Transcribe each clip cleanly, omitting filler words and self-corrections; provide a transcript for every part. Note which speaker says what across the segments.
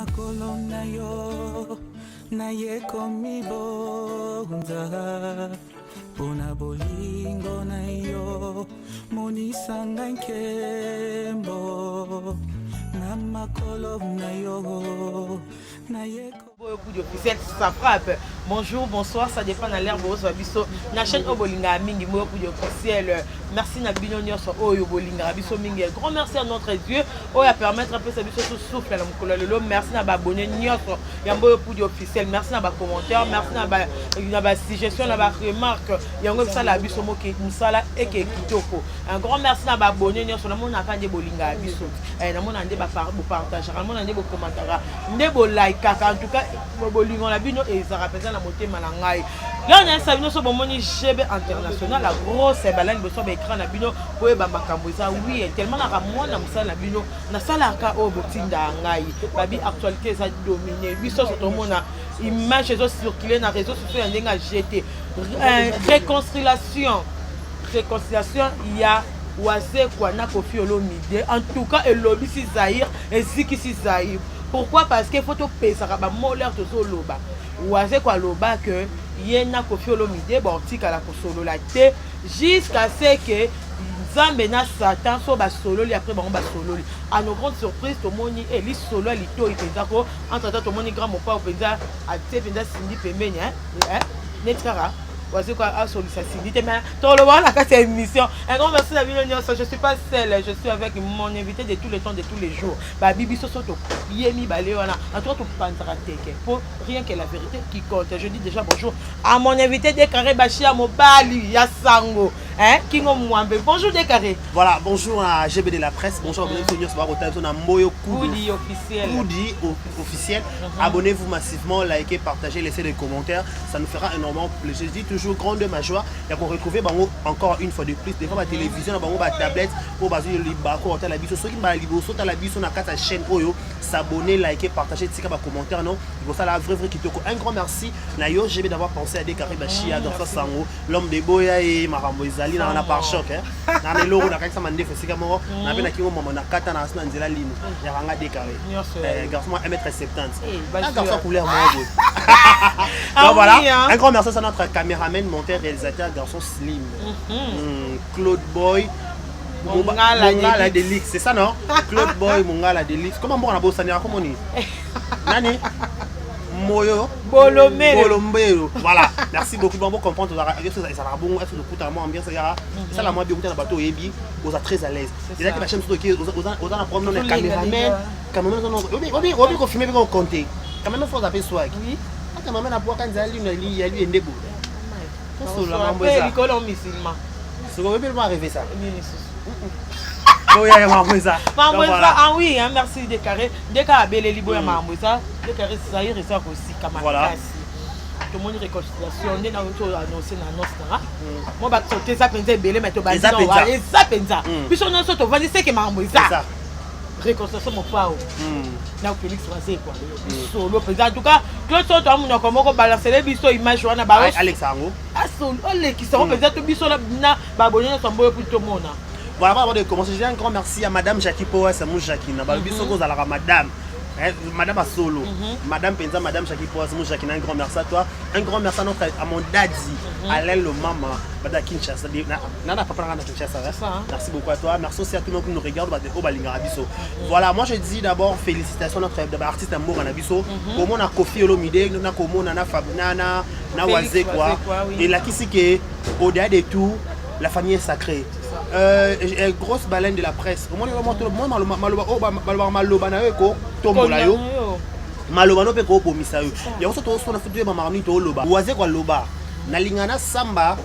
Speaker 1: makolo na yo na ye komi bonza pona bolingo na yo monisanga nkembo na makolo na yo na ye
Speaker 2: officiel, ça frappe. Bonjour, bonsoir, ça dépend de l'air rose biso. Na chaîne Obolinga mingi mo officiel. Merci na bino nyonso oyo Obolinga biso mingi. Grand merci à notre Dieu. Oya permettre un peu ça biso souffle na mukolo lelo. Merci na ba abonné nyonso. Yambo pour officiel. Merci na ba commentaire, merci na ba suggestion, na ba remarque. Yango ça la biso mo ke musala et ke kitoko. Un grand merci na ba abonné nyonso na mona kande Bolinga biso. Na mona ndé ba partager, na mona ndé ba commentaire, ndé bo like en tout cas bolingo la bino et ça représente la motema na ngai. Là on a ça bino so bomoni GB international la grosse balane boso ba écran na bino po e ba makambo ça oui tellement na ramona musala na bino na sala ka o botinda ngai babi actualité ça dominer biso so to mona image zo circuler na réseaux sociaux ndenga jeter réconciliation il y a Oise kwa na Koffi Olomide en tout cas et lobby si Zahir et Ziki si Zahir. Pourquoi? Parce qu'il faut te payer ça va moller tout au loba. Oise kwa loba que yena Koffi Olomide bon tika la solo la té jusqu'à ce que Nzambe na Satan so ba solo li après ba solo li. À nos grandes surprises to moni et li solo li to ipenza ko entre temps to moni grand mon pas ipenza a te penza Cindy pembeni netkara. Voici quoi à solliciter mais tout le monde a cette émission. Un grand merci à Villeneuve. Je suis pas seule, je suis avec mon invité de tous les temps, de tous les jours. Bah Bibi Sosoto, Yemi Baléona, en toi tu prendras teke pour rien que la vérité qui compte. Je dis déjà bonjour à mon invité Décaré Bachia Mobali Yasango, Kingo Mwambe. Bonjour Décaré.
Speaker 3: Voilà, bonjour à GB de la presse, bonjour à Moyo
Speaker 2: Koudi officiel.
Speaker 3: Koudi officiel. Abonnez-vous massivement, likez, partagez, laissez des commentaires, ça nous fera énormément plaisir. Je dis toujours grande de ma joie et qu'on retrouve encore une fois de plus des fois ma télévision ma tablette pour baser le bako la biso ceux qui m'a libo sauter la biso na kata chaîne oyo s'abonner liker partager tika ba commentaire non il ça la vraie kitoko un grand merci na yo GB d'avoir pensé à Décaré Bachia dans ça sango l'homme de boya et marambo ezali na par choc na lelo na kaka mande fosika mo na bena kingo mama na kata na asna nzela lino ya ranga Décaré garçon 1m70 un garçon couleur moi donc voilà un grand merci à notre caméraman monteur réalisateur garçon slim Claude Boy Mongala Delix c'est ça non Claude Boy Mongala Delix comment on a bossé comment on nani Moyo Bolombero voilà merci beaucoup bon comprendre ça va bon être de coup à moi ambiance ça la moi bien na bateau ebi vous êtes très à l'aise c'est là que la chaîne surtout qui aux en prendre les caméraman on peut filmer bien compter quand même faut appeler swag oui quand même na bois quand il y a lui ndebo
Speaker 2: sur la mamboisa l'école en musulman
Speaker 3: ce qu'on peut pas arriver ça boya mamboisa
Speaker 2: ah oui merci Décaré Décaré belé liboya mamboisa Décaré Zahir et ça aussi camarade tout le monde réconciliation on est dans auto annoncer na annonce là moi ba sauter ça penza belé mais to ba ça penza puis on so to vandi c'est que mamboisa réconciliation mon pao na Félix Wazé quoi solo peut en tout cas que toi toi mon comment balancer les biso image wana ba
Speaker 3: Alexandro
Speaker 2: solo les qui sont peut-être biso na ba bonne son boy pour tout le monde
Speaker 3: voilà avant de commencer j'ai un grand merci à madame Jackie Poa c'est mon Jackie na ba biso ko za la madame madame à solo madame Penza madame Jackie Poa c'est mon Jackie un grand merci à toi un grand merci à mon daddy Alain le maman bada Kinshasa nana papa na Kinshasa merci beaucoup à toi merci aussi à tout le monde qui nous regarde au Balinga biso voilà moi je dis d'abord félicitations à notre artiste amour na biso comme on a Koffi Olomide na comme na Fabna na Oise quoi et là qui c'est que au-delà de tout la famille est sacrée grosse baleine de la presse au moins maloba na eko tombola yo maloba no pe ko bomisa yo ya so to so na futu ba marni to loba Oise kwa loba na lingana samba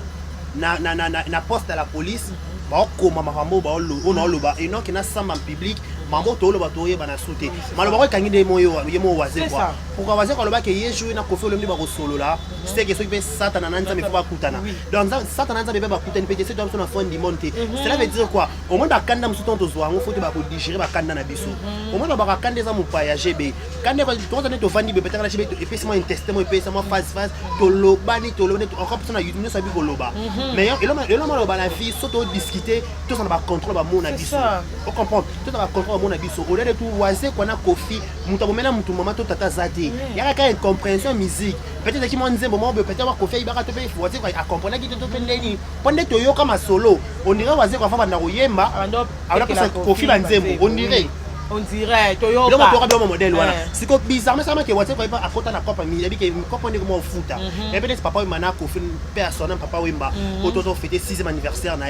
Speaker 3: na poste à la police ba ko mama mambo ba ono loba et non qui na samba en public mambo to loba to ye bana sauter maloba ko kangi de moyo yemo Oise quoi pourquoi Oise kwa loba ke ye jouer na Koffi Olomide ba ko solo là c'est que ceux qui Satan na nzambe fa kutana donc Satan na nzambe ba kutana pe c'est donc na fond di monter cela veut dire quoi au moins ba kanda musuto to zo ngo faut ba ko digérer ba kanda na biso au moins ba kanda za mupa ya GB kanda ba to za to vandi be peut-être la GB et puis moi intestement et puis moi phase to loba ni to loba encore personne na YouTube ça bi ko loba mais et là loba la vie surtout discuter tout ça na ba contrôle ba mon na biso on comprend tout ça ba contrôle ba mona biso au lieu de tout waze quoi na Kofi muta bomena mutu mama to tata zati ya ka incompréhension musique peut-être ki mo nzembo mo peut-être Kofi ibaka to pe waze quoi a comprendre ki to pendeni pende to yoka ma solo on dirait waze quoi fa banda koyemba ala ko Kofi ba nzembo
Speaker 2: on dirait Toyoka.
Speaker 3: Donc on aura un modèle voilà. C'est comme bizarre mais ça m'a que WhatsApp pas à côté na copa mi yabi que copa ni comment futa. Et peut-être papa Wimana Kofi personne papa Wimba autour fêter 6e anniversaire na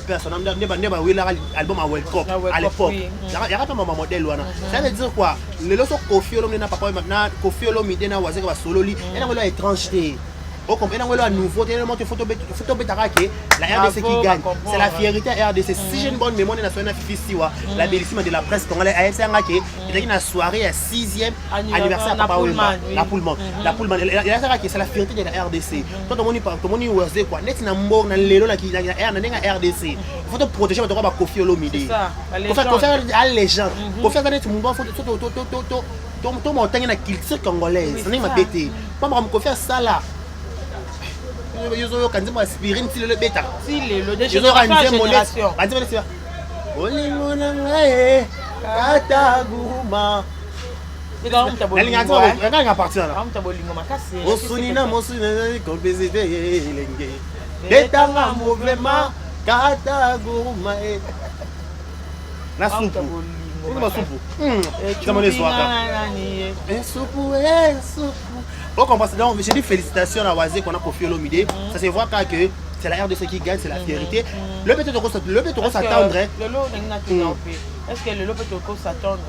Speaker 3: personne ne ba wila album à World Cup à l'époque. Il y a pas mon modèle voilà. Ça veut dire quoi? Le loso Kofi Olomide na papa maintenant Kofi Olomide na WhatsApp va solo li et na étrangeté. Au comprenez la nouveauté, photo la RDC qui gagne. C'est la fierté RDC. Si j'ai une bonne mémoire nationale, la bellissime de la presse congolaise, il y a une soirée à 6e anniversaire à la Pullman. C'est la fierté de la RDC. Tout le monde est quoi. Net na mbor na lelo na RDC. Il faut protéger votre roi Kofi Olomide. Pour faire à légende. Pour faire net mon bon photo to montagne na culture congolaise. On est ma bête. Pas me faire ça là. Yo kanzi mo aspirine ti le beta
Speaker 2: si le de génération
Speaker 3: olingo na ngai kataguma nga partir là osuni na complicité elenge betanga mouvement kataguma na soupe on va soupe mon soir soupe. Donc on passe donc j'ai dit félicitations à Wazé qu'on a Kofi Olomide. Ça se voit que c'est la RDC qui gagne, c'est la fierté. Le peut s'attendre.
Speaker 2: Est-ce que le peut s'attendre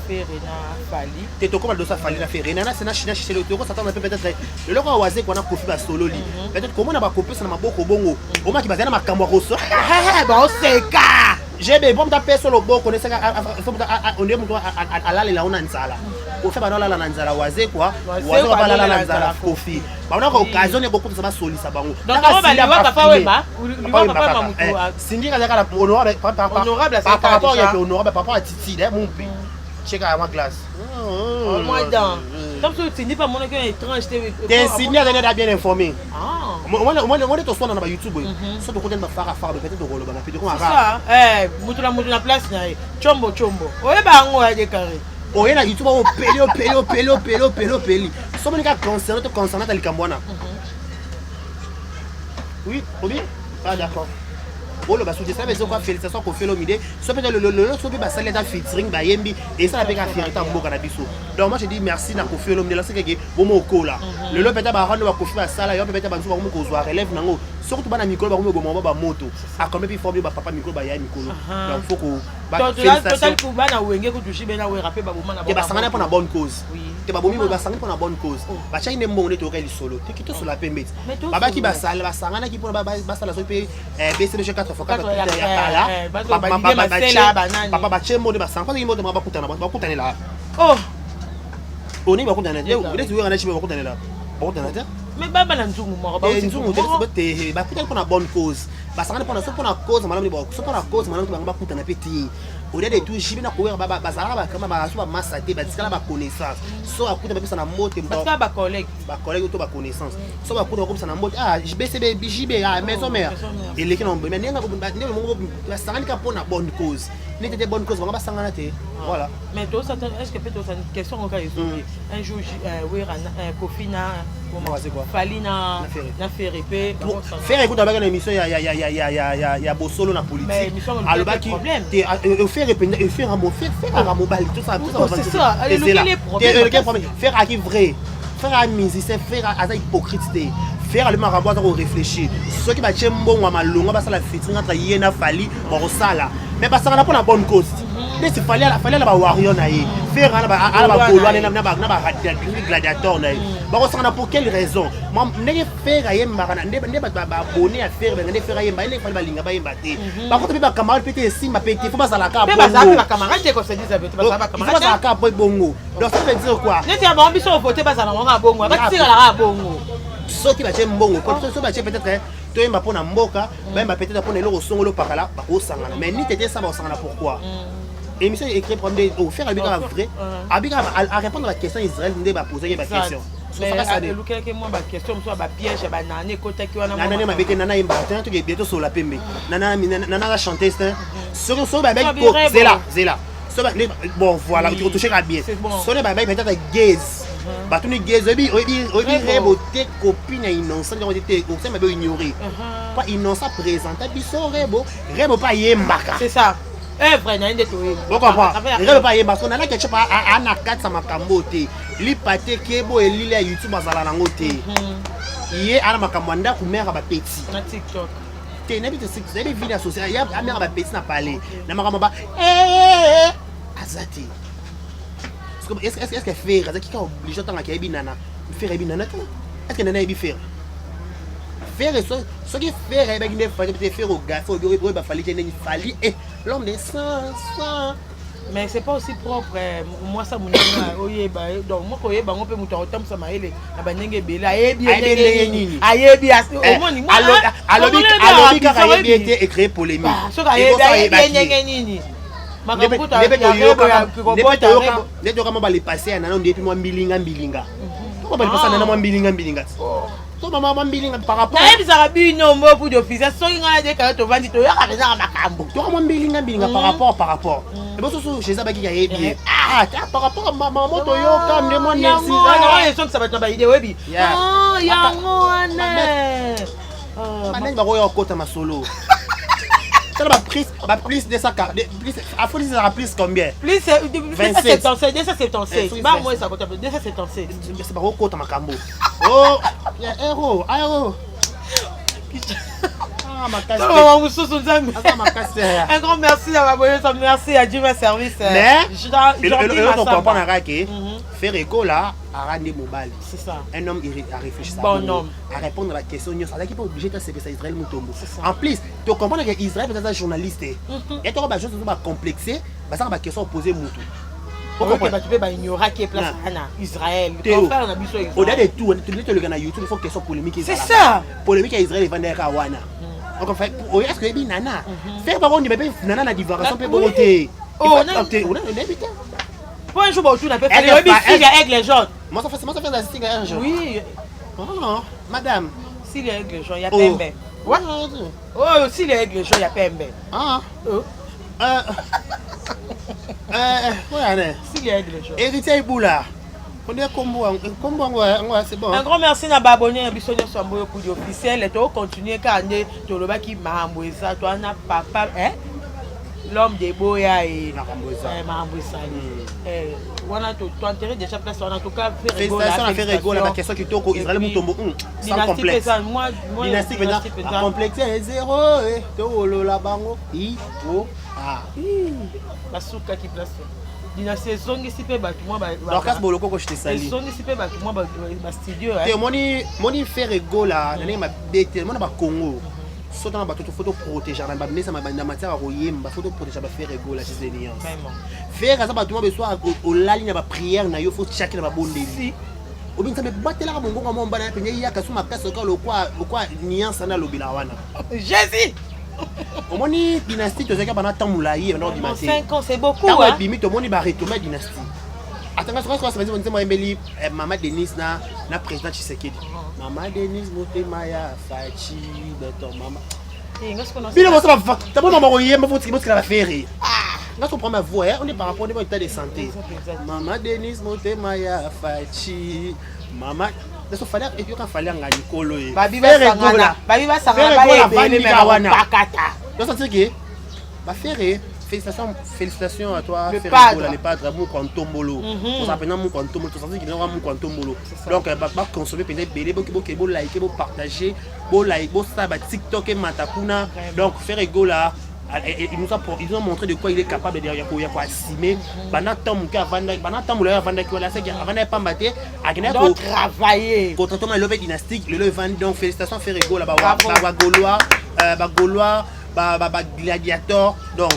Speaker 2: Ferina Fali?
Speaker 3: Tu es comme de ça Fali la Ferina, c'est na china chez le toko s'attendre peut-être le logo Wazé qu'on a Kofi ba solo li. Peut-être comment on va couper ça na maboko bongo. Au moins qui va na makambo rosso. Bon c'est ka. J'ai bien bon taper sur le bord connaît ça on est monto à la la on nzala. Au fait ba la nzala Wazé quoi. Wazé va la nzala Kofi. Ba on a occasion de beaucoup de ça soli ça bango.
Speaker 2: Donc on va aller voir papa Wemba ou papa Mamutu.
Speaker 3: Sindi ka la honorable par rapport à honorable papa Titi mon pays. Check à ma glace.
Speaker 2: Moi dans. Comme ça tu dis pas mon étrange
Speaker 3: t'es signé à bien informé. Moi on te soin dans YouTube. Ça te côté de faire peut-être de rôle
Speaker 2: ça mutu na place na chombo. Oye ba ngo ya décaré.
Speaker 3: Oye na YouTube o pelo. Somo ni ka concernant ta likambwana. Oui, Obi? Ah d'accord. Oh le basu de ça veut dire quoi félicitations Kofi Olomide. So peut-être le so be basale ta featuring ba yembi et ça la pe ka fierté en mboka na biso. Donc moi je dis merci na Kofi Olomide là c'est que bomo okola. Le peut-être ba rendre ba Kofi ba sala yo peut-être ba nzo ba mo ko zwa relève nango. Surtout bana micro ba mo ba moto. A comme puis former ba papa micro ba ya micro. Donc faut que
Speaker 2: ba félicitations pour bana wenge ko toucher bena we rapper ba boma na
Speaker 3: ba sangana pour na bonne cause. Te ba bomi ba sangana pour na bonne cause. Ba cha ine mbongo ne to reli solo. Te kito sur la pembete. Baba ki ba sala ba sangana ki pour ba sala so pe BCBG 4 fois 4 papa bachembo de basango ni moto bakutana la
Speaker 2: oh
Speaker 3: oni bakutana de vous êtes na chiba bakutana la bakutana ta
Speaker 2: mais baba na nzungu moko ba
Speaker 3: nzungu te bakutana pour na bonne cause basangana pour na cause malamu ba so pour na cause malamu bakutana petit au lieu de tout jibe na courir baba bazala ba kama ba so ba masate ba tikala ba connaissance so akuta ba na moto
Speaker 2: parce que ba collègue
Speaker 3: to ba connaissance so ba kuta ko na moto ah BCB jibe ah maison mère et les qui non mais nenga ko ba sangana ka pour na bonne cause n'était bonne cause ba sangana te voilà
Speaker 2: mais toi ça est-ce que peut-être une question encore un jour oui Kofi na Fali na Ferré
Speaker 3: faire écoute avec une émission ya bosolo na politique alors ba qui faire un bon faire un mobile tout ça
Speaker 2: c'est ça le
Speaker 3: problème faire à qui vrai faire un musicien faire à hypocrite faire le marabout à réfléchir ceux qui va tchembo malonga ba ça la featuring entre yena Fali borosala mais parce qu'on a pour la bonne cause mais il fallait la ba warrior na yi faire à la kolwa na ba gladiateur na yi ba ko sanga pour quelle raison moi ndenge faire yemba na ndenge ba abonné à faire ndenge faire yemba il fallait ba linga ba yemba te ba ko ba camarade pété si ma pété faut pas ça la ka bongo
Speaker 2: ba camarade ko se dit ça peut pas camarade
Speaker 3: faut pas ça ka bongo donc ça veut dire quoi
Speaker 2: ne tiens ba ambition voter ba ça na bongo ba tira la bongo
Speaker 3: ceux qui va chez mbongo ceux va chez peut-être toi m'a pour na mboka même peut-être pour le songolo pakala ba ko sangana mais ni tété ça ba sangana pourquoi émission écrit problème au faire avec un vrai avec à répondre à la question Israël ne va poser une question
Speaker 2: elukaki mwa baquestion mosusu ya bapiège ya banane ekotaki wana
Speaker 3: nana mabete nana yemba te toke bientôt sola pembe nana la chanteuse soki babaki zela bon voilà otoucheka bien soki babaki peut-être gaze batuni gaze oyebi rebo te copine ya innocent ntango te okosema be ignoré pas innocent présenta biso rebo pa yembaka
Speaker 2: c'est ça vrai na nde toyebi
Speaker 3: rebo pa yembaka so nana ketchup ana katisa makambo te lipa te kebo elile ya youtube azala nango te ye ana makambo ya ndako mare ya bapeti
Speaker 2: na tiktok
Speaker 3: te nayebi te nayebi vie ya société ya mare ya bapeti na pale na makambo ba aza te est-ce que faire azaki kaka obligé otangaki ayebi nana faire yebi nana te est-ce que nana yebi faire faire soki faire ayebaki nde fali peut-être faire ogafe oyo bafali te ndenge fali l'homme de sang
Speaker 2: mais c'est pas aussi propre moi ça munanga oyeba donc moi koyeba ngo pe mutu otamsa maele na banenge bela ayebi omoni moi
Speaker 3: alobi kaka yebi te et créer polémique
Speaker 2: so ka yebi ndenge nini
Speaker 3: nde tokama balepase ya nana ndepi mwa mbilinga toko balepasa nana mwa mbilinga to mama mwa mbilinga par rapport
Speaker 2: nayebisaka bino mbo pour d'office soki ngai adekaka tovandi toyoka mpezaka makambo
Speaker 3: toka mwa mbilinga par rapport ebosusu jésus abaki yayebi par rapport mama toyoka nde mwa
Speaker 2: esokisa bato na baide oyebi yango wana
Speaker 3: manani bakoya kokota masolo plus de ça à faut dire plus combien
Speaker 2: plus 277 bah moi ça compte 277
Speaker 3: c'est pas kokota makambo oh ya héros
Speaker 2: un grand merci à ma merci à Dieu ma service
Speaker 3: je comprends que faire écho là à rendre mobile
Speaker 2: c'est ça
Speaker 3: un homme à réfléchir
Speaker 2: bon homme
Speaker 3: à répondre à la question ça n'est pas obligé de se faire Israël Mutombo en plus tu comprends que Israël peut être un journaliste et tu as besoin de complexer ça va question poser mutu
Speaker 2: tu peux ignorer qui est place Israël
Speaker 3: au-delà de tout tu le gars YouTube il faut question polémique
Speaker 2: c'est ça
Speaker 3: polémique à Israël et Vandera Wana donc fait est-ce que bien nana faire par contre nana na divagation peut bonté on a évité
Speaker 2: pour un jour tu n'as pas fait le aigle jaune
Speaker 3: moi ça fait la signe un jour
Speaker 2: oui
Speaker 3: madame
Speaker 2: si les aigles jaunes il y a pembe oh si les aigles jaunes il y a pembe
Speaker 3: ouais
Speaker 2: si les aigles jaunes
Speaker 3: héritier Iboula on est combo c'est bon
Speaker 2: un grand merci na babonné biso nyo sambo pour officiel et to continuer quand to loba ki mambo ça toi na papa l'homme de boya et mambo ça wana to enterrer déjà place en tout cas
Speaker 3: faire rigolo la question qui toko Israël Mutombo sans complexe
Speaker 2: moi
Speaker 3: dynastique maintenant complexe 0 to lola bango
Speaker 2: basuka ki place dynastie zongisi pe bato moi
Speaker 3: donc as boloko ko jeter sali
Speaker 2: zongisi pe bato moi ba studio
Speaker 3: te moni faire rigola na ma bete mona ba Congo sota na bato photo protéger na ba mesa na matière ko yemba photo protéger ba faire rigola chez les niens
Speaker 2: vraiment
Speaker 3: faire ça bato moi besoin au lali na ba prière na yo faut chaque na ba bondeli obinza me batela ka mongonga mo mbana penye ya kasuma kaso ka lo kwa niance na lobila wana
Speaker 2: Jésus
Speaker 3: omoni dynastie to zeka bana tamulayi na ordinateur
Speaker 2: 5 ans c'est beaucoup
Speaker 3: hein bimi to moni ba retomber dynastie atanga ça va dire on embeli maman Denise na président Tshisekedi maman Denise motema ya fachi beto mama bino mo ça va ta maman ko yemba faut que la faire là on prend ma voix on est par rapport au état de santé maman Denise motema ya fachi maman ça fallait et puis quand fallait ngani kolo e
Speaker 2: babi ba sangana ba ebele mais pakata
Speaker 3: donc ça dire que ba faire félicitations à toi
Speaker 2: le
Speaker 3: padre mon Kontombolo on s'appelle mon Kontombolo tout ça dire qu'il y a mon Kontombolo donc ba consommer peut-être belé bo liker bo partager bo like bo ça ba TikTok et matakuna donc faire rigola ils nous ont montré de quoi il est capable de dire quoi assumer pendant temps que la c'est avant pas battre
Speaker 2: à travailler
Speaker 3: contre toi le dynastique le vend donc félicitations faire rigola ba Gaulois ba gladiator donc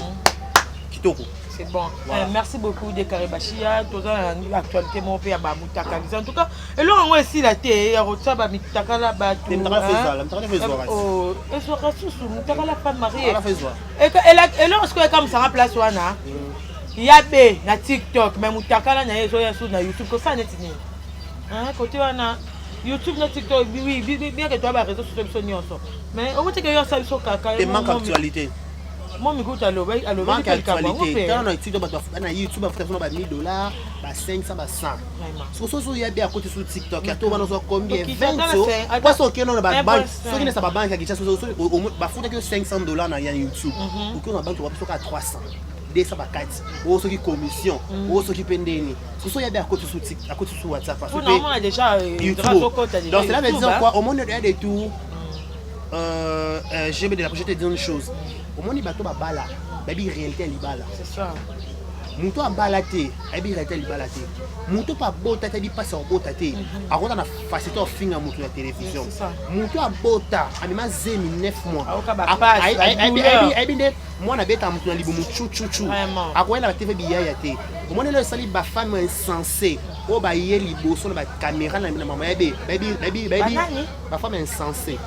Speaker 3: kitoko
Speaker 2: c'est bon merci beaucoup de Karibashia tout ça l'actualité mon père ba mutaka en tout cas et là on ici la té rotsa ba mitaka la ba tout oh et so rasusu mutaka la femme mariée et là est-ce que comme ça en place wana il y a na TikTok mais mutaka la na yezo ya sur na YouTube ko ça net ni Hein, côté wana YouTube na TikTok oui bien que toi ba réseaux sociaux sont nyonso. Mais au moins que yo ça biso kaka.
Speaker 3: Te manque actualité.
Speaker 2: Moi mi kuta alo
Speaker 3: Manque actualité. Quand on a YouTube na YouTube ba faire ba $1000, ba 500 ba 100. So so ya bien à côté sur TikTok, ya to wana so combien 20 so. Pas so que non ba banque. So qui ne sa ba banque qui chasse so ba futa que $500 na YouTube. Ou que na banque va so ka 300. Ça va 4 ou ceux qui commission ou ceux qui pendent ce sont il y a bien à côté sur WhatsApp parce que
Speaker 2: on a déjà
Speaker 3: donc cela veut dire quoi au monde il y a des tours je vais te dire une chose au monde il bateau ba bala baby réalité libala
Speaker 2: c'est ça
Speaker 3: muto abalate baby réalité libala te muto pa bota te di passer bota te a contre na facilité au finga muto la télévision muto abota amema zemi 9 mois baby moi na beta muto na libo muchu chuchu akwela ba TV biya ya te au monde le sali ba femme insensée o ba ye libo so na ba caméra na maman baby ba femme insensée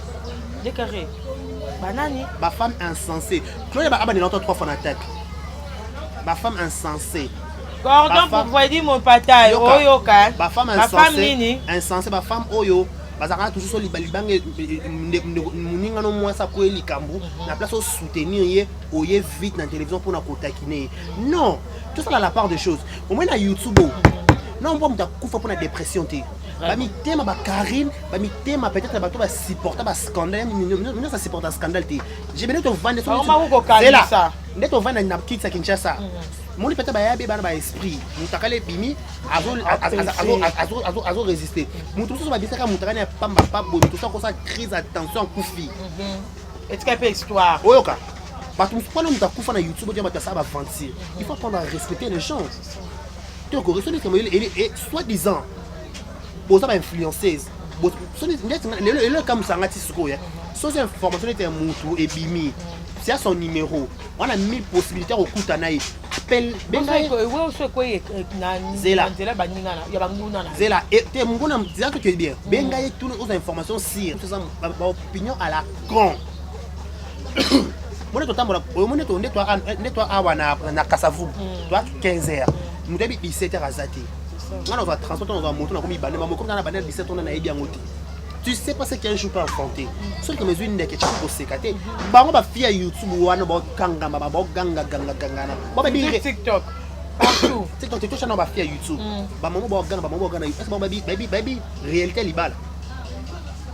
Speaker 2: décarré banani
Speaker 3: ba femme insensée Claude ba abandonné l'autre 3 fois na tête ma femme insensée.
Speaker 2: Cordon pour voir dire mon pataille. Oyoka.
Speaker 3: Ma femme insensée. Insensée. Ma femme oyo. Bazara toujours sur libalibange. Muninga no moi ça pour likambu. La place au soutenir yé. Oye vite dans la télévision pour na kotakiner. Non. Tout ça là la part des choses. Au moins na YouTube. Non on va me kufa pour la dépression té. Ba mi tema ba Karine, ba mi tema peut-être ba to ba supporter ba scandale. Non ça supporte un scandale té. J'ai bien te vendre sur
Speaker 2: ça.
Speaker 3: Net on va na kitsa Kinshasa. Mon peut-être ba yabe ba esprit. Mutakale bimi azo résister. Mutu so ba bisaka mutakane pamba pa bo tout ça comme ça crise attention kufi.
Speaker 2: Est-ce qu'il y a histoire?
Speaker 3: Oyoka. Parce que quand on mutakufa na YouTube dia ba ça va mentir. Il faut apprendre à respecter les gens. Tu as correctionné comme il est soi-disant. Bon ça va influenceuse. Bon le comme ça ngati siko ya. So ces informations étaient mutu et bimi. C'est à son numéro. On a 1000 possibilités au coup d'anaï. Appelle Bengaye. Zela. Zela. Et tu es que tu es bien. Bengaye, toutes les informations sur opinion à la con. Moi, je à Kassavu. Toi, 15h. Nous devons 17h à Zati. On va transporter dans un moto. On va 17h. On a bien moté. Tu sais pas ce qu'un jour peut affronter. Sauf que mes yeux n'ont pas pour sécater. Bah on va faire YouTube ou on va ganga ganga. Bah
Speaker 2: TikTok. Partout.
Speaker 3: TikTok tu touches on va faire YouTube. Bah maman va ganga. Est-ce que baby réalité libala.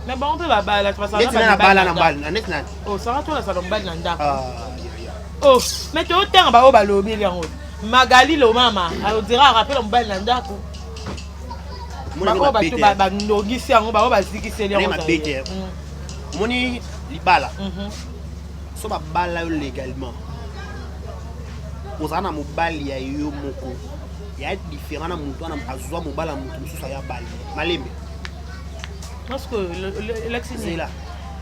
Speaker 2: Mais bon on peut la balle tu vas ça.
Speaker 3: Na balle na balle na net na.
Speaker 2: Oh ça va toi la salon balle na ndako. Oh mais tu autant ba o ba lobi li en haut. Magali lo mama, on dira rappel on balle na ndako. Bandongisi yango bao bazikiseli yango
Speaker 3: moni libala so babala yo légalement ozana mobali ya yo moko ya différent na mutu na azwa mobala mutu mususu ya bali malembe
Speaker 2: parce que l'excité
Speaker 3: là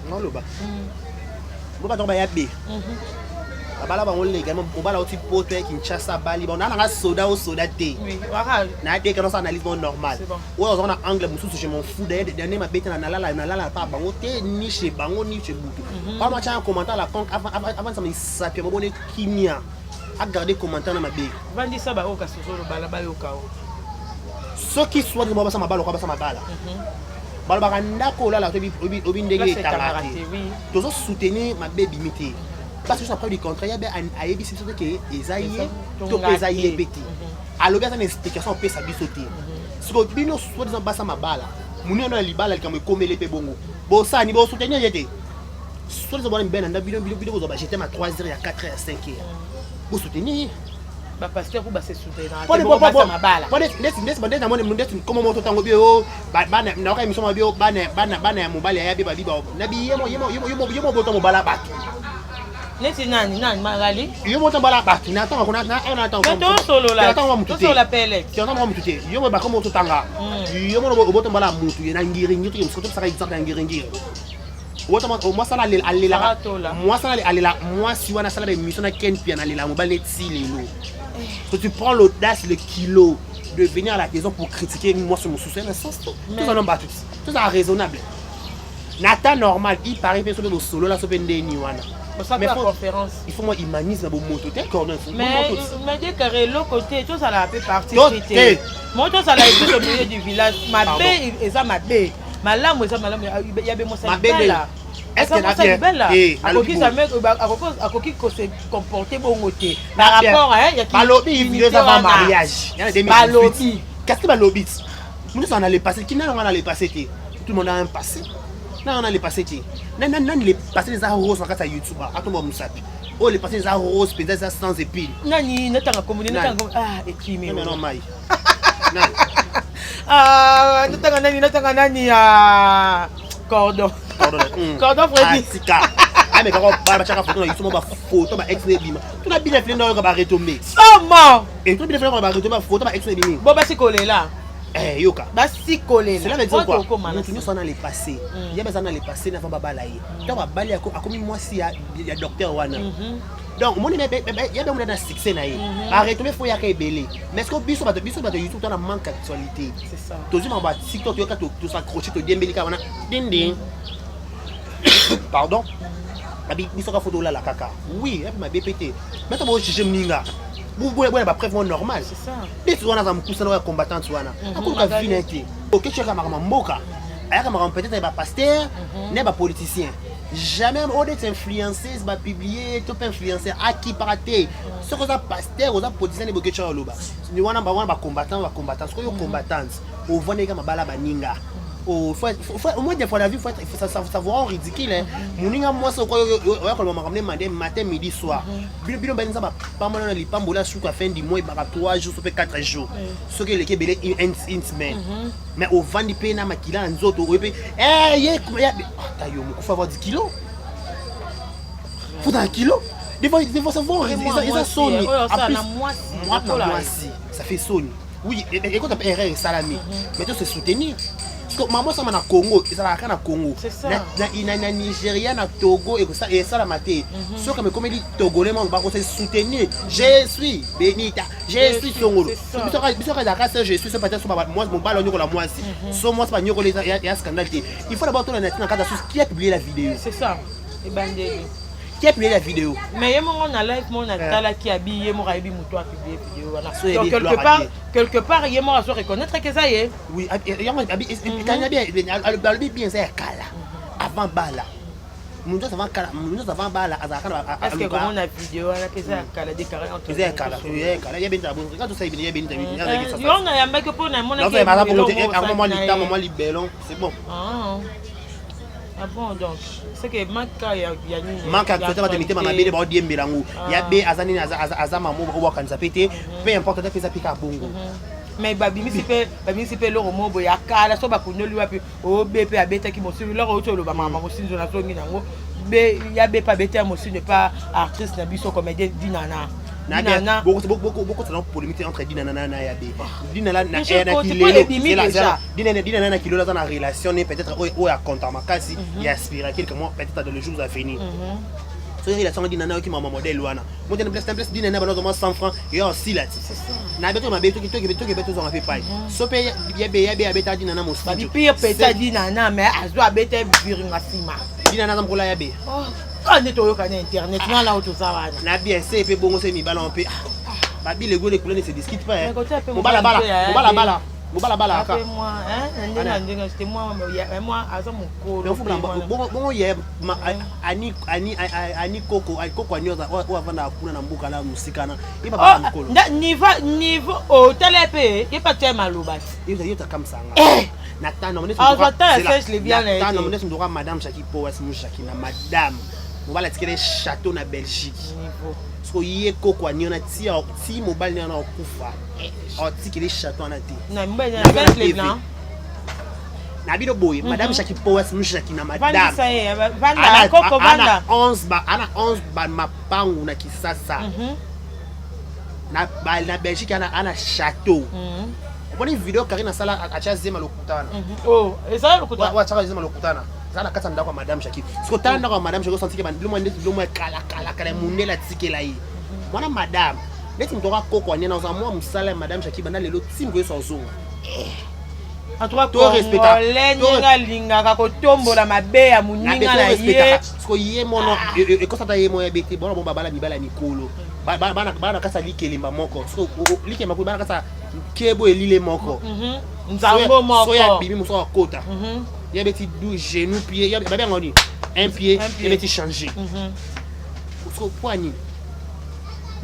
Speaker 3: non loba boba to ba ya be abala bango légalement mobala oti poto ya Kinshasa bali bon na soda au soda té
Speaker 2: oui waka
Speaker 3: na dès que on analyse normal ou on a angle mususu je m'en fous d'ailleurs dernier ma bête na lala pas bango té ni chez bango ni chez butu pas moi tiens un commentaire la con avant ça me sapé mo bonne kimia à garder commentaire na ma bé
Speaker 2: vandi ça ba oka sosolo bala ba yoka
Speaker 3: ceux qui soit de moi ça ma bala ko ça ma bala bala ba ndako là obi ndenge tangati tozo soutenir ma bé bimité parce que ça prend du contrat, il y a un ABC qui est Esaïe, tout Esaïe petit. Alors il y a une explication pour ça bisoter. Si vous bino soit disant basa mabala, muni on a libala comme comme les pebongo. Bon ça ni bon soutenir yete. Soit disant bon ben anda bino vous ba jeter ma 3h il y a 4h 5h. Vous soutenir
Speaker 2: ba pasteur vous ba se soutenir.
Speaker 3: Bon basa mabala. Bon laisse bande na mon comment moto tango bio ba na ka émission bio bana ya mobile ya biba na yemo boto mobala ba.
Speaker 2: Neti nani magali
Speaker 3: yo monta bala baki na tanga kuna na attend
Speaker 2: comme solo la solo la pele
Speaker 3: tu entends moi mututé yo ba comme tanga yo mo boto bala mutu na ngiri ngiri yo skoto saka exemple ngiri ngiri wota moi ça la moi ça la moi si wana sala émission na ken pia na la mobile ti lelo que tu prends l'audace le kilo de venir à la maison pour critiquer moi sur mon souci na sens tout ça non tout ça raisonnable Nathan normal il paraît que sur le solo la sopende ni wana
Speaker 2: ça
Speaker 3: mais
Speaker 2: la conférence.
Speaker 3: il faut moi humanisme bon moto t'es cordon
Speaker 2: mais dès que l'autre côté tout ça la fait partie
Speaker 3: de
Speaker 2: moi tout ça la est au milieu du village ma baie et ça ma baie malam ça malam il y a moi ça là est-ce que ça belle là à côté ça met à côté que se comporter bon côté par rapport hein il y a
Speaker 3: balobi vidéo avant mariage il y a des balobi qu'est-ce que balobi nous on allait passer qui n'a on allait passer tout le monde a un passé non on allait passer qui non les passer les roses en cas YouTube à tout monde sapi oh les passer les roses peut-être sans épile
Speaker 2: nani natanga communiquer ah ekimi
Speaker 3: mais non mai
Speaker 2: ah natanga nani ah cordon Freddy ah mais quand on va chercher photo na YouTube ba photo ba ex bima tu na bien fait dans ba retomber comment et
Speaker 3: tu bien fait ba retomber photo ba ex bima
Speaker 2: bon ba si coller là
Speaker 3: yoka
Speaker 2: basi coller
Speaker 3: là veut dire quoi nous sommes dans les passés il y a besoin dans les passés n'avant pas balayer donc ba balayer a comme moi si il y a docteur wana donc mon il y a bien dans succès na arrête mais faut y a belé mais est-ce que biso ba YouTube dans manque d'actualité
Speaker 2: c'est ça
Speaker 3: toujours on va TikTok tu quand tu s'accrocher tu dembelika wana ding ding pardon biso ka photo là la kaka oui ma BPT maintenant moi je minga vous ba preuve normal
Speaker 2: c'est ça
Speaker 3: les tu wana za mkusana wa combattant wana akuka vinete OK tu ka mama mboka aya ka peut-être ba pasteur ne ba politicien jamais on est influenceuse ba publier top influenceur à qui paraté ce que ça pasteur aux politicien ne boke cha loba ni wana ba combattant ce que yo combattant au vendre ka mabala baninga au moins des fois la vie faut ça vous rend ridicule moninga moi c'est quoi ya ko ramener matin midi soir bino benza pas mal na lipambola sous fin du mois ba 3 jours peut 4 jours ce que les kebele une semaine mais au vendre pe na makila nzoto pe ye tayo mo faut avoir 10 kilos faut un kilo des fois ça vont ils sonne ça fait sonne oui et quand tu erreur salami mais tu se soutenir parce que maman ça na Congo et ça la na Congo na Nigeria na Togo et ça la maté ce que comme dit togolais mon ba ko se soutenir je suis Benita je suis Songolo biso ka Dakar je suis ce peut-être sur moi mon ballon la moi aussi so moi pas nyoko les il y a scandale il faut d'abord tourner na cadre qui a publié la vidéo
Speaker 2: c'est ça et bandeli
Speaker 3: qui a publié la vidéo
Speaker 2: mais il y a mon live mon tala qui habillé mon rabi muto a publié vidéo donc quelque part il y a moi à se reconnaître que ça y est
Speaker 3: oui il y a moi bien ça kala avant bala mundo avant bala
Speaker 2: est-ce que comment on a vidéo là que ça kala des carrés entre
Speaker 3: c'est kala il y a bien ça bon quand tout ça il y a bien
Speaker 2: on a un mec pour na mon
Speaker 3: moment libellon c'est bon
Speaker 2: ah bon donc c'est que
Speaker 3: manque actuellement de mité mama bele ba diembe langu ya be azani azama mo wa kanza pété peu importe ta pesa pika bongo
Speaker 2: mais babimi sipe loro mobo ya kala so ba kunoli wapi o BP abeta ki mosulu loro oto lo ba mama mosinzo na tongi nango be ya be pa beta mosulu ne pas artiste na biso comédien dinana beaucoup de polémique entre Dinana na Yabe. Dinana na Dinana na kilo dans la relation peut-être ou à compte ma kasi et aspire quelque moment peut-être dans le jour à venir. So il a son Dinana qui maman modèle wana. Moi je place Dinana ba 100 francs et aussi là. C'est ça. Na beto ma beto qui beto on a fait pas. So pe Yabe abeta Dinana mo studio. Puis peta Dinana mais azo abeta biringa sima.
Speaker 3: Dinana za mkola Yabe.
Speaker 2: Quand on est au internet, on a là tout ça.
Speaker 3: Na bien c'est pe bongo c'est mi ballon pe. Babi les go les couleurs ne se discutent pas. Mon bala
Speaker 2: après moi hein c'était moi à ça mon colo.
Speaker 3: Bon hier ani koko anyoza ou avant na kuna na mbuka na musika na. Iba ba mkolo.
Speaker 2: Niveau au télépe, il pas tellement maloba.
Speaker 3: Il y a comme ça. Nathan nommé sur madame Jackie Powers Mouchaki na madame. On va la tirer château na Belgique. Parce que yé koko ani on a ti mobile na okufa. O ti kile château na ti.
Speaker 2: Na mbanya avec les blancs.
Speaker 3: Na bido boy madame Jackie Powers Mouchaki na madame.
Speaker 2: Vanda ça y vanda koko vanda.
Speaker 3: Ana 11 ba mapangu na Kisasa. Na Belgique ana château. On a vidéo Karina Sala a chazema lokutana.
Speaker 2: Oh, et ça lokutana.
Speaker 3: Wa chazema lokutana. Zana kata ndako madame Jackie. Parce que tanda ndako madame Jackie senti que blomo kala mundela tikela yi. Mwana madame, neti mtoka koko anya na za mwa msala madame Jackie bana lelo timgo so zonga.
Speaker 2: En tout cas,
Speaker 3: to respecta.
Speaker 2: Lenga linga ko tombo la mabe ya muninga na ye.
Speaker 3: Sko ye mono e ko sata ye mo ebeti bona bon babala mibala mikolo. Bana kasa likelimba moko. Sko likemba ko bana kasa kebo elile moko.
Speaker 2: Nzambo moko.
Speaker 3: So ya bibi muso kota. Ya beti du genou pied, ya ba ngoni. Un pied, ya beti changer. Sko poani.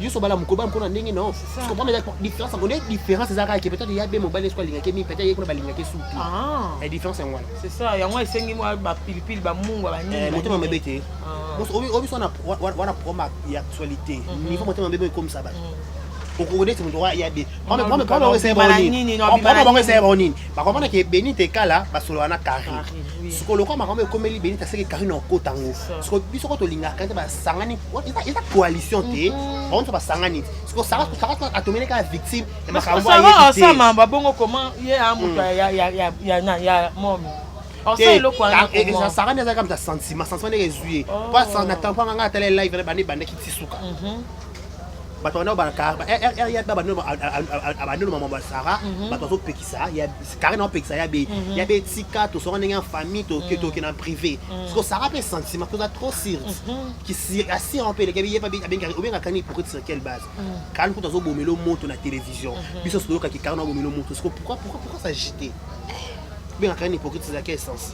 Speaker 3: Yo so bala mukoba mkona ndenge non. Parce que la différence, on est différence c'est ça qui peut-être il y a bien mobile soit linga kemi peut-être il y a quoi balinga ke soupi. La différence c'est moi.
Speaker 2: C'est ça, ya moi esengi moi ba pilipili ba mungu ba nini.
Speaker 3: Moto mabete. Obi so na wana proma ya actualité. Niveau moto mabete comme ça ba. Au c'est mon droit il y a des. On c'est bon. Par contre que Beni te kala ba solo wana carré. Ce que le quoi makambo comme li Beni ta seke carré na kotango. Ce que biso ko to linga ka ba sangani. Il ta coalition te. On to ba sangani. Ce que ça atomene ka victime et makambo
Speaker 2: ya. Ça mamba bongo comment il y a mutu ya momi.
Speaker 3: Ça rend des comme ta sentiment résué. Pas ça n'attend pas nga tele live ba ni bande ki tisuka. Batona baraka ya babano abano mama basara batozo pekisa ya carrément pekisa ya be tika to so en famille to que en privé parce que ça rappelle sentiment que ça trop sir qui si assis en pele gabi ya bien ou bien kani pour sur quelle base quand pour tozo bomelo moto na télévision biso so ka ki carrément bomelo moto pourquoi s'agiter bien kani pour sur quel sens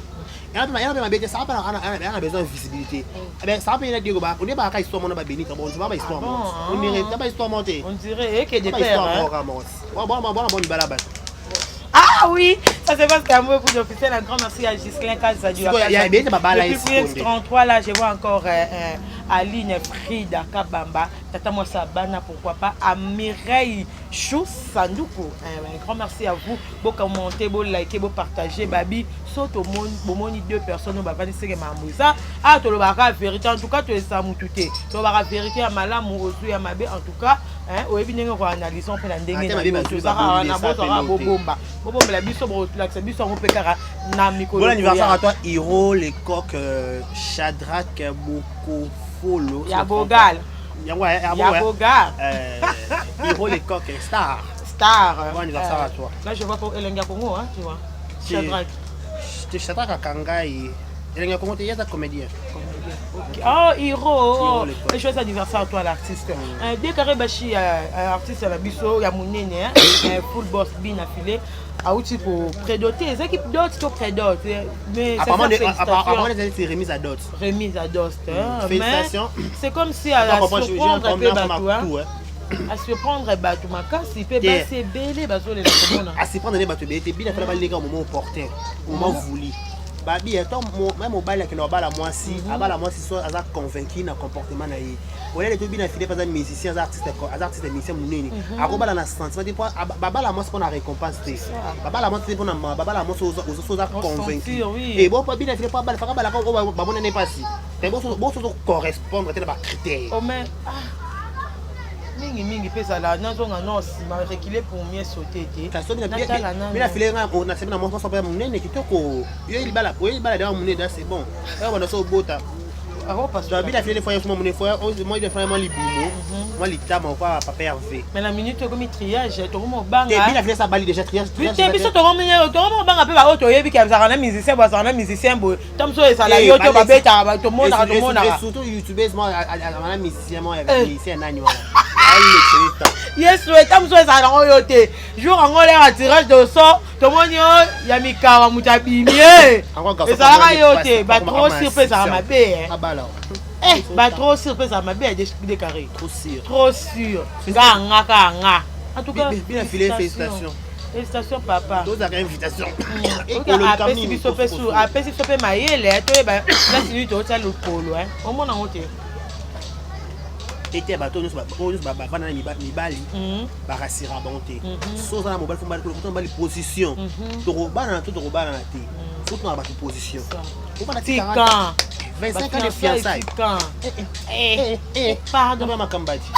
Speaker 3: et là ma bête ça a besoin de visibilité ben ça peut dire que on est pas histoire mon ba Benita bon tu vas pas histoire on dirait pas histoire monter
Speaker 2: on dirait que des pères
Speaker 3: bon balaba.
Speaker 2: Ah oui, ça c'est parce qu'à moi pour officiel un grand merci à Gislain Kazadi.
Speaker 3: Il y a bien baba là ici.
Speaker 2: Depuis 33 là, je vois encore Aline Frida Kabamba, Tata Mossa Bana, pourquoi pas à Mireille Chou Sandoukou. Un grand merci à vous. Beau commenter, beau liker, beau partager, babi. Saute au monde, bomoni 2 personnes, on va pas dire que Mamouza. Ah, tu le verras vérité. En tout cas, tu es ça moutouté. Tu verras vérité à Malam ou au à Mabé. En tout cas, au évidemment, on va analyser on peut la dégainer. Bon, la biso la biso on peut cara na mikolo.
Speaker 3: Bon anniversaire à toi Hiro les coq Shadrach Bokofolo.
Speaker 2: Ya Bogal.
Speaker 3: Ya
Speaker 2: Bogal.
Speaker 3: Hiro les coq star. Bon anniversaire à toi.
Speaker 2: Là je vois pour Elenga Congo hein, tu vois. Shadrach.
Speaker 3: Shadrach Akangai. Elenga Congo tu es un comédien.
Speaker 2: Oh Hiro. Et joyeux anniversaire à toi l'artiste. Décaré Bachi artiste à la biso ya munene full boss bin affilé. Outil pour prédoter, les équipes d'autres sont prédoter. Mais
Speaker 3: apparemment c'est remise à dot.
Speaker 2: Remise à dot.
Speaker 3: Félicitations.
Speaker 2: C'est comme si à se prendre un peu bateau. À se prendre un bateau, ma casse, il peut passer belé, bateau les communes.
Speaker 3: À se prendre des bateaux, il était bien fait les gars au moment opportun, au moment voulu. Babi, même au bail qui n'a pas la moi si, soit convaincu dans le comportement na yi. On est tout bien affilié par des musiciens, des artistes musiciens mounini. À quoi la sentiment des fois, baba la moi c'est pour la récompense. Baba la moi c'est pour la baba la moi aux convaincu. Et bon pas bien affilié par baba, baba la baba n'est pas si. Mais bon correspondre à des critères.
Speaker 2: Oh mais mingi pesa la nazonga non ma reculer pour mieux sauter
Speaker 3: mais la filet on a fait na montre pas munene kitoko yo il bala dans munene c'est bon là on a ça au bota parce que la filet fois mon fois moi il vraiment libumo moi litama pas papa Hervé
Speaker 2: mais la minute comme triage to mo banga
Speaker 3: et la filet ça bali déjà triage
Speaker 2: biso to mo banga pe ba oto yebi ka za na musicien ba za na musicien bo tam so ça la yo to ba beta ba to mona
Speaker 3: surtout youtubeurs moi na musicien moi musicien nani
Speaker 2: yes, tam so ça dans yoté. Jour en l'air à tirage de sort, tout le monde y a mis car mutabimie. Et ça va yoté, ba trop surprise à ma bé. Ba trop surprise à ma bé des carrés. Trop sûr. Nga. En tout cas,
Speaker 3: bien filé félicitations.
Speaker 2: Félicitations papa.
Speaker 3: Deux invitations.
Speaker 2: Et après si biso pe sou, après si sope maïle, to ba là si tu au le polo hein. Au monde en hoté.
Speaker 3: Était bateau nous bana mibali barasira bonté so za na mobile fo bali position to robana na te faut na ba position faut pas tika 25 ans de fiançailles pardon ma kambadi.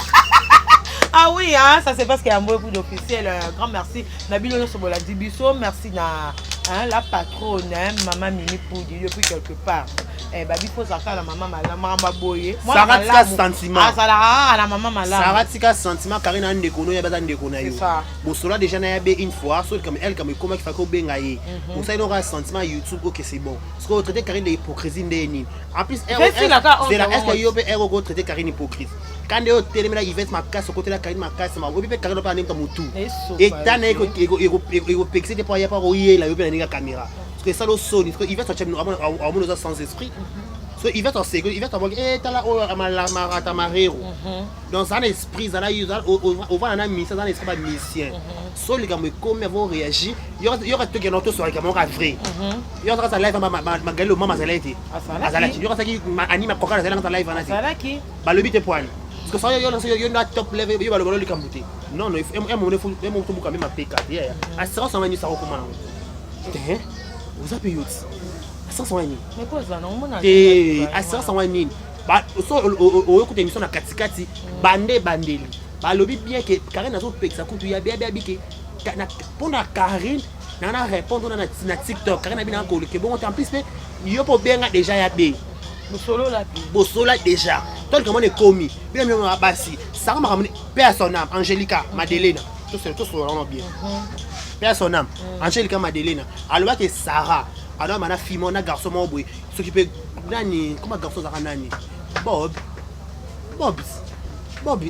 Speaker 2: Ah oui, hein, ça c'est parce qu'il y a un mot d'officiel. Grand merci. Nabilo Sobola Dibiso, merci na hein, la patronne, hein, maman Mimi Poudi, depuis quelque part. Eh, babi faut ça la maman malama boye.
Speaker 3: Sarah tika sentiment.
Speaker 2: Ah, ça la maman malama.
Speaker 3: Sarah tika sentiment car ina ndekono ya baza ndekona yo.
Speaker 2: C'est ça.
Speaker 3: Bon cela déjà na yabe une fois, sauf comme elle comme comment qu'il faut benga ye. Pour ça il aura sentiment YouTube OK c'est bon. Parce que traiter Karine de hypocrisie ndeni. En plus elle c'est la est-ce que yo peut elle traiter Karine hypocrite. Quand yo télémena Yvette Makas côté la Karine Makas ma obi peut Karine pas n'importe mutu. Et tant ego pexé de pas y a pas royer la yo peut na caméra. Parce que ça le son, parce que Yvette a mon sans esprit. So Yvette en sécurité, Yvette en eh t'as là ma marero. Dans un esprit ça là on va dans un mission dans l'esprit de mission. So les gars me comme vont réagir, il y aura tout qui est notre soirée comme vrai. Il y aura ça live ma galo maman ça l'a été. Ah ça l'a été. Il y aura ça qui anime coca ça dans live
Speaker 2: ça là qui
Speaker 3: ba le but point. Parce que ça y a na top level, il va le cambuté. Non non, il faut quand même ma PK. À 100 minutes ça recommande. Vous avez payé à 100
Speaker 2: mais quoi ça non mon
Speaker 3: à 100 minutes. Bah au écoute émission na katikati bandeli. Bah lobby bien que Karine a zo ça coûte ya bien biké. Pour na Karine na répondre na TikTok Karine a bien encore que bon en plus mais yo pour bien déjà ya bé. Bosolo déjà. Toi comment est commis. Bien même basi. Ça m'a ramené personne Angelica Madeleine. Tout c'est vraiment bien. Personne Angelica Madeleine. Alors que Sarah alors mana fille mon garçon mon boy s'occuper nani comment garçon ça nani Bob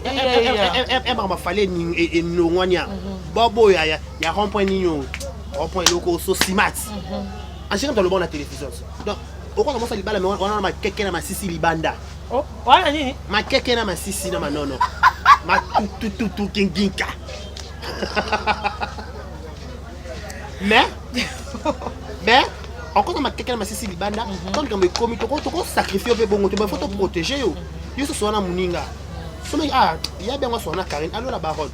Speaker 3: elle m'a fallu et no wanya Bobo ya rond-point nino rond-point loko so simat Angelica dans le bon la télévision donc au quoi commence à libala mais on a ma keke na ma sisi libanda
Speaker 2: oh voilà nini
Speaker 3: ma keke na ma sisi na ma nono ma tout kinginka mais encore ma quelqu'un ma sisi libanda quand me commis to sacrifier pe bongo to faut te protéger yo ce soit na muninga somme il y a bien moi sona Karine allo la baronne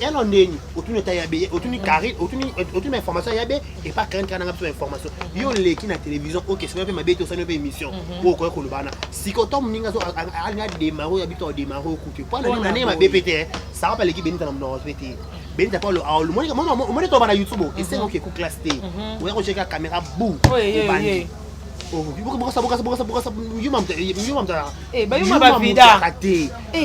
Speaker 3: elle on ndeni otuni ta yabe otuni Karine otuni information yabe et pas Karine kana ngapso information yo leki na télévision OK c'est pas ma bête ça ne pas émission pour ko ko lubana si ko to muninga so alina démarrer habito démarrer ko point na ma BPT ça va pas l'équipe benita na non BPT benita pas le moi to bana YouTube et c'est OK ko classe T ouais ko checker caméra boum oh pourquoi ça you mam
Speaker 2: eh ba you ma vida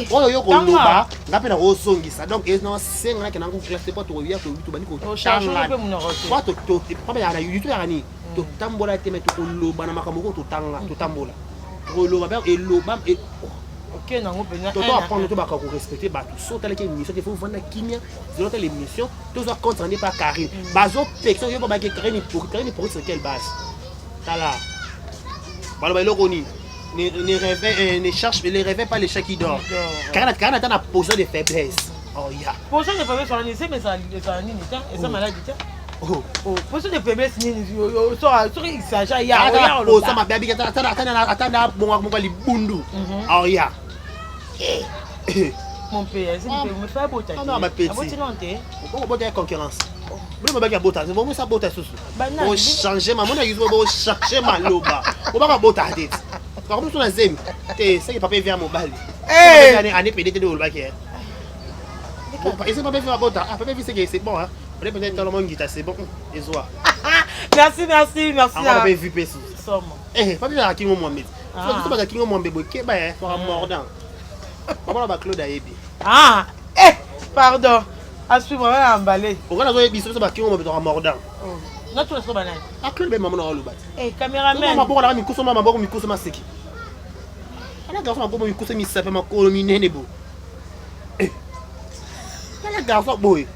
Speaker 3: oyo ko loba ngapena o songisa donc et non senga na ko classe pas to via to bani ko
Speaker 2: tanga
Speaker 3: quoi to pas ya na YouTube ya ni to tambola te meto ko loba na makambo ko to tanga to tambola ko loba ba et loba et
Speaker 2: OK nango pena
Speaker 3: to apprendre to ba ko respecter ba tout sauter les émissions il faut vendre kimia de l'émission tout ça concerné par Karine bazo pection yo ba ke Karine pour sur quelle base tala voilà le roni ne cherche les rêve pas les chats qui dorment Karine attend la position de faiblesse oh ya
Speaker 2: position de faiblesse on ne sait mais ça ni tiens et ça maladie tiens oh position de faiblesse ni sur exagère ya
Speaker 3: oh ça ma baby attend bon li bundu oh ya
Speaker 2: mon père c'est me faire beau taille
Speaker 3: non ma petite on va concurrence vous me bagay bota c'est bon ça bota sous pour changer maman na yuzo pour changer maloba on va bota tête par contre na zemi te c'est papa vient mon bal année pédé de olba qui est bon et c'est papa vient bota papa vient c'est bon hein on est peut-être dans le monde guitare c'est bon et soir
Speaker 2: merci
Speaker 3: on va pas vu peso
Speaker 2: somme
Speaker 3: papa vient à Kingo Mohamed tu pas à Kingo Mohamed boké ba pour mordant papa ba Claude Ayebi
Speaker 2: pardon à suivre à emballer
Speaker 3: on va la biso ba Kingo Mohamed mordant
Speaker 2: na tu so banane
Speaker 3: akle be maman na oloba
Speaker 2: caméraman
Speaker 3: maman bon la mi kuso maman bon mi kuso maseki ana garçon bon mi kuso mi sape ma ko mi nene bo ana garçon boy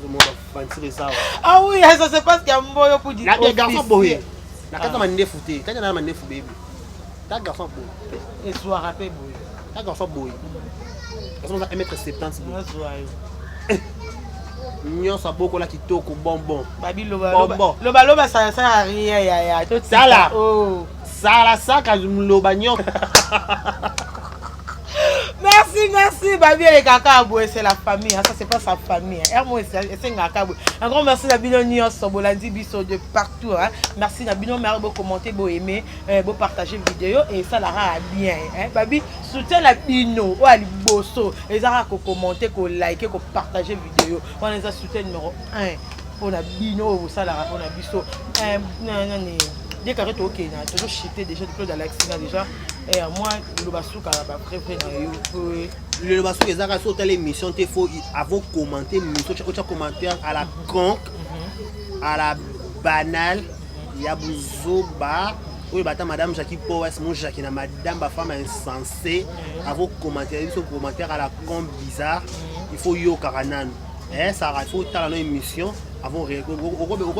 Speaker 3: je m'en fancy ça
Speaker 2: ah oui ça se passe qu'il y a mboyo pour dire
Speaker 3: la garçon boy na kata ma ndefu te kata na ma ndefu baby ta garçon boy
Speaker 2: et soir rappel boy
Speaker 3: ta garçon boy garçon va 1m70 boy Nyo sa boko la kitoko bonbon.
Speaker 2: Babi loba ça sert à rien ya tout
Speaker 3: ça là.
Speaker 2: Oh.
Speaker 3: Ça là ça quand loba nyo.
Speaker 2: Merci Babi et Kaka Aboué c'est la famille ça c'est pas sa famille hein moi c'est Kaka Aboué un grand merci à Bino Nyo Sobolandi biso de partout hein merci à Bino merci de commenter beau aimer beau partager vidéo et ça la rend bien hein Babi soutien la Bino ou ali bosso les ara ko commenter ko liker ko partager vidéo on les a soutien numéro 1 pour la bino ça la pour la biso dès que tu ok na toujours chité déjà depuis dans l'accident déjà et moi le basuka ba préféré na yo
Speaker 3: le basuka ezaka so telle émission te faut avant commenter émission tu commentaire à la conque à la banale ya buzoba oui bata madame Jackie Powes mon Jackie na madame ba femme insensée avant commentaire sur commentaire à la conque bizarre il faut yo karanan ça il faut ta la émission avant on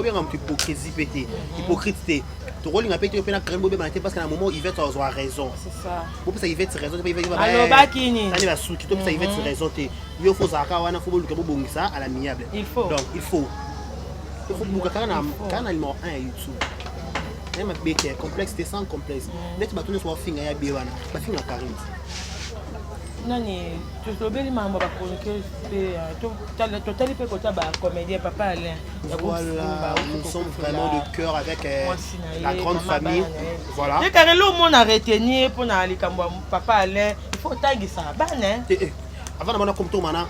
Speaker 3: bien un petit hypocrisie pété hypocrite tu rôle n'a pas été na crème bobé parce qu'à un moment il va avoir raison
Speaker 2: c'est ça
Speaker 3: pour ça il va raison il va
Speaker 2: allo bakini
Speaker 3: ça va sous tu ça il va raison te yo faut ça wana faut le bongisa à l'amiable donc il faut buka kana il mort 1 YouTube même avec complexe c'est sans complexe net ba tourner sur finga ya biwana ba finga Karim
Speaker 2: nani tozobeli mambo ba chroniqueur to tali pe kota ba comédien papa Alain
Speaker 3: voilà nous sommes vraiment de cœur avec la grande famille voilà
Speaker 2: dès que le monde a retenu pour na likambo papa Alain il faut taguer ça bana
Speaker 3: avant de comme tout maintenant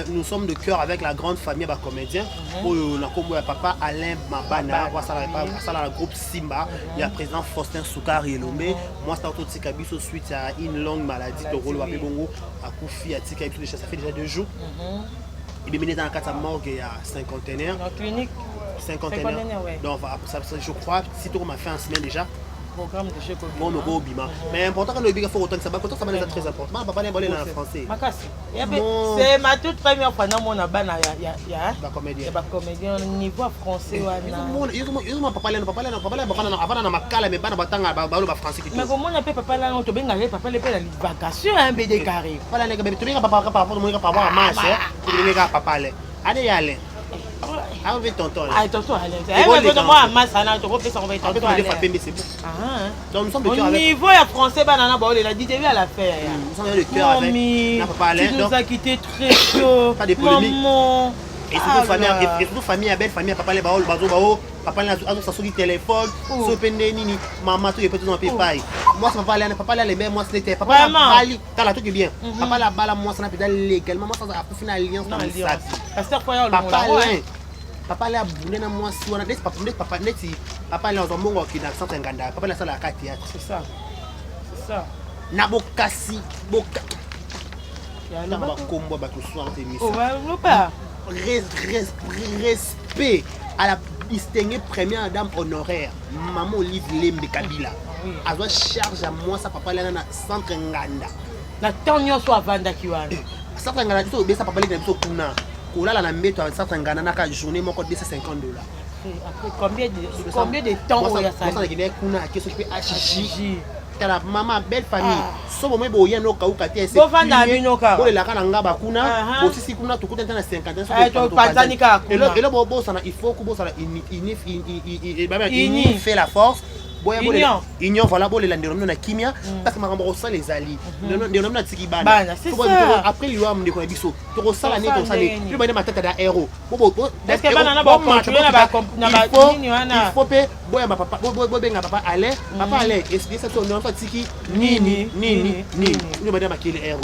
Speaker 3: nous sommes de cœur avec la grande famille des comédiens où on a comme papa Alain Mabana ça la groupe Simba il y a président Faustin Soukari Elomé moi c'est tout Tikabiso suite à une longue maladie de rôle après bongo à Koufi à Tikabiso déjà ça fait déjà 2 jours et bien mené dans la carte morgue il y a cinquantenaire
Speaker 2: dans clinique
Speaker 3: cinquantenaire donc je crois si tout m'a fait en semaine déjà
Speaker 2: programme de chez Kobi.
Speaker 3: Bon, no bima. Mais important quand le big faut autant que ça va c'est très important. Papa n'est pas en français.
Speaker 2: Makasi. C'est ma toute première fois dans mon abana ya
Speaker 3: ba comédien.
Speaker 2: Ba comédien niveau français wana.
Speaker 3: Ils papa avant na makala mais bana batanga ba français
Speaker 2: mais comment on appelle papa là on te benga papa le la vacation un BD carré.
Speaker 3: Papa là tu benga papa par rapport moi par rapport à match tu benga papa là. Allez aller. Ah, on veut tonton.
Speaker 2: Ah, tonton, allez. Eh, moi, Massana, tu refais ça, on va être tonton.
Speaker 3: Donc, nous sommes de cœur
Speaker 2: avec. Au niveau français, banana, il a dit, tu à l'affaire.
Speaker 3: Nous sommes de cœur avec.
Speaker 2: Tu nous as quitté très tôt.
Speaker 3: Pas de polémique.
Speaker 2: Maman.
Speaker 3: Et surtout famille, belle famille, papa, les baols, bazo, papa, là, ça sur le téléphone, sur le nini, maman, tout est petit dans le paille. Moi, c'est papa, là, les belles, moi, c'était papa, là, t'as la tout est bien. Papa, là, bala, moi, ça n'a pas légalement, moi, ça a pour finir alliance dans le sac. Papa, là, papa là boulé na moi si on a des papa net papa là on mongo qui na centre nganda papa là ça la carte théâtre
Speaker 2: c'est ça
Speaker 3: na bokasi boka
Speaker 2: ya la
Speaker 3: ba kombo ba to soir te mission
Speaker 2: oh ba
Speaker 3: respect à la distinguée première dame honoraire maman Olive Lembe Kabila a doit charge à moi ça papa là na centre nganda
Speaker 2: na tonyo so avanda kiwana
Speaker 3: centre nganda to be ça papa là so kuna kolala na mbeto à centre nganda na ka journée moko $250.
Speaker 2: Après combien de temps
Speaker 3: on y a ça moi ça qui kuna qui s'occupe HJ la maman belle famille so mo bo yeno ka ukati ese
Speaker 2: bo vanda binoka
Speaker 3: bo la kana ngaba kuna bo sisi kuna to kuta na 50
Speaker 2: so to panzanika kuna
Speaker 3: et bo bo sana il faut que bo sana il fait la force boya bo union voilà bo le nderono na kimia parce que makambo ko sa les ali nderono na tiki bana après lui am ndeko biso to ko sala ne to sala lui bana matata da héros bo
Speaker 2: est-ce que bana na ba continuer na ba nini wana
Speaker 3: il faut pe boya papa bo benga papa Alain est ça to non fatiki nini lui bana makele héros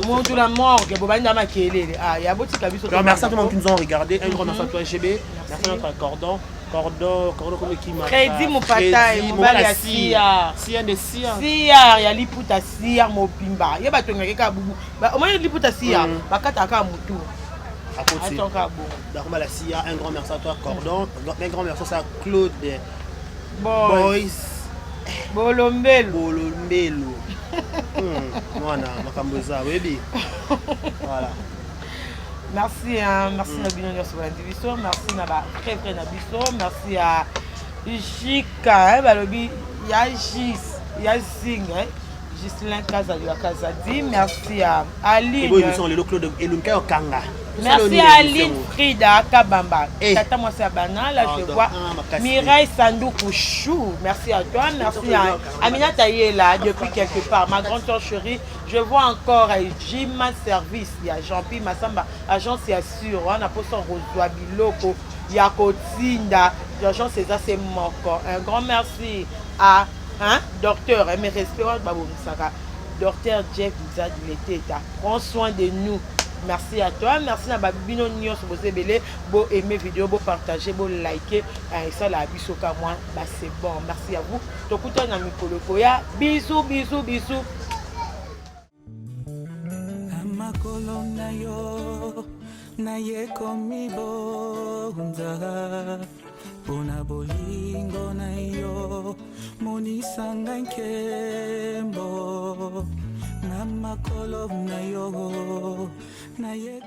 Speaker 2: mon tout la mort que bo bana makele ya botika biso
Speaker 3: to merci à tout le monde qui nous ont regardé un grand merci à toi GB merci à notre cordon comme qui m'a
Speaker 2: Crédit mon pataille mon bali ya sia
Speaker 3: de sia
Speaker 2: ya liputa sia mobimba ye bato ngeke ka bubu au moins liputa sia bakata ka mutu
Speaker 3: à côté d'accord la sia un grand merci à toi Cordon un grand merci à Claude Boys
Speaker 2: Bolombelo
Speaker 3: mwana makambo za webi voilà.
Speaker 2: Merci merci na bino nyonso ba division merci na ba très très na biso merci à Jika balobi ya Zing Gislain Kazadi merci à Aline
Speaker 3: Claude Elunka Okanga
Speaker 2: merci à Aline Frida Kabamba tata moi c'est bana là je vois Mireille Sandoukou Chou merci à toi merci à Amina Tayela depuis quelque part ma grande sœur chérie je vois encore Jima Service il y a Jean-Pierre Massamba agence c'est sûr on a posé Roswa Biloko Yakotinda l'agence c'est moko un grand merci à docteur mes respects Babou Misaka docteur Jeff Zad l'été prends soin de nous merci à toi, merci à Babino Nyos, vous avez beau aimer vidéo, beau partager, beau liker, et ça la biso comme moi, bah c'est bon, merci à vous. Donc tout un ami Kolokoya, bisous, bisous, bisous.
Speaker 1: Amakolo na yo na ye komi bonza pona bolingo na yo monisanga nkembo na makolo na yo na ye